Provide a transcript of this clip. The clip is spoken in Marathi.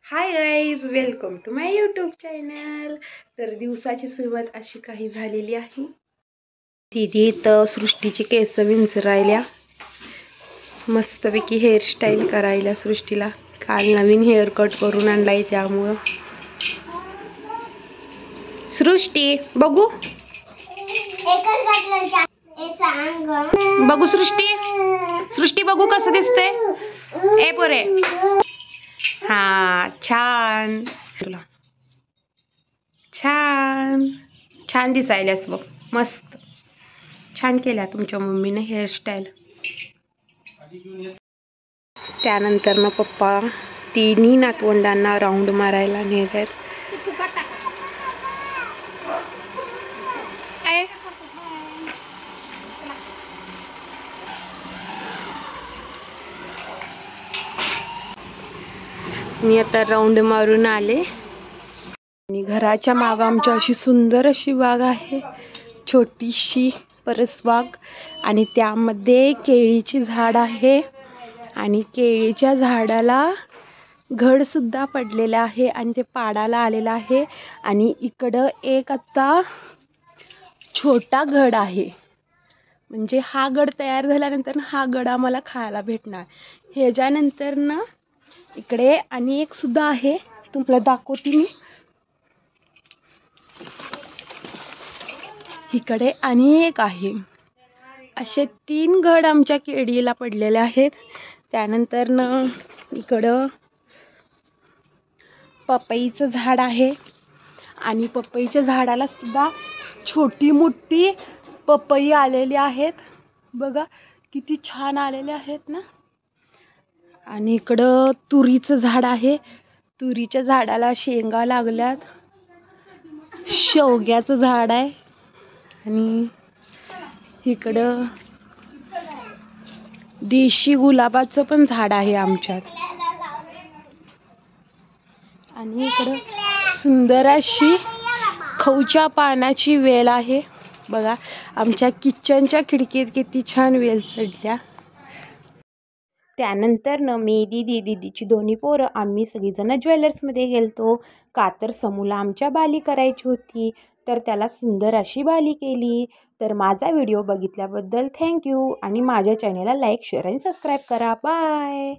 High guys, welcome to my YouTube channel. तर दिवसाची सुरुवात अशी काही झालेली आहे. दीदी तर सृष्टीची केस विंचरायल्या, मस्तपैकी हेअरस्टाईल करायला. सृष्टीला काल नवीन हेअर कट करून आणलाय त्यामुळं. सृष्टी बघू बघू सृष्टी सृष्टी बघू कसं दिसतंय. ए पोरे, हा छान, तुला छान छान दिसायल्यास बघ. मस्त छान केल्या तुमच्या मम्मीने हेअरस्टाईल. त्यानंतर ना पप्पा तिन्ही नातवंडांना राऊंड मारायला नेत आहेत. मी आता राऊंड मारून आले आणि घराच्या मागे आमच्या अशी सुंदर अशी बाग आहे, छोटीशी परसबाग. आणि त्यामध्ये केळीची झाड आहे आणि केळीच्या झाडाला घड सुद्धा पडलेलं आहे आणि ते पाडाला आलेलं आहे. आणि इकडं एक आता छोटा घड आहे, म्हणजे हा गड तयार झाल्यानंतर हा गड आम्हाला खायला भेटणार. ह्याच्यानंतर ना इकडे आणि एक सुद्धा आहे, तुम्हाला दाखवते मी. इकडे आणि एक आहे. असे 3 घड आमच्या केळीला पडलेले आहेत. त्यानंतर ना इकडं पपईचं झाड आहे आणि पपईच्या झाडाला सुद्धा छोटी मोठी पपई आलेली आहेत. बघा किती छान आलेले आहेत ना. आणि इकडं तुरीचं झाड आहे, तुरीच्या झाडाला शेंगा लागल्यात. शेवग्याचं झाड आहे आणि इकडं देशी गुलाबाचं पण झाड आहे आमच्यात. आणि इकडं सुंदर अशी खवच्या पानाची वेल आहे. बघा आमच्या किचनच्या खिडकीत किती छान वेल चढल्या. त्यानंतर न मी दीदीची दोन्ही पोरं आम्ही सगळीजण ज्वेलर्समध्ये गेलतो, का तर समूला आमच्या बाली करायची होती. तर त्याला सुंदर अशी बाली केली. तर माझा व्हिडिओ बघितल्याबद्दल थँक्यू आणि माझ्या चॅनलला लाईक, शेअर आणि सबस्क्राईब करा. बाय.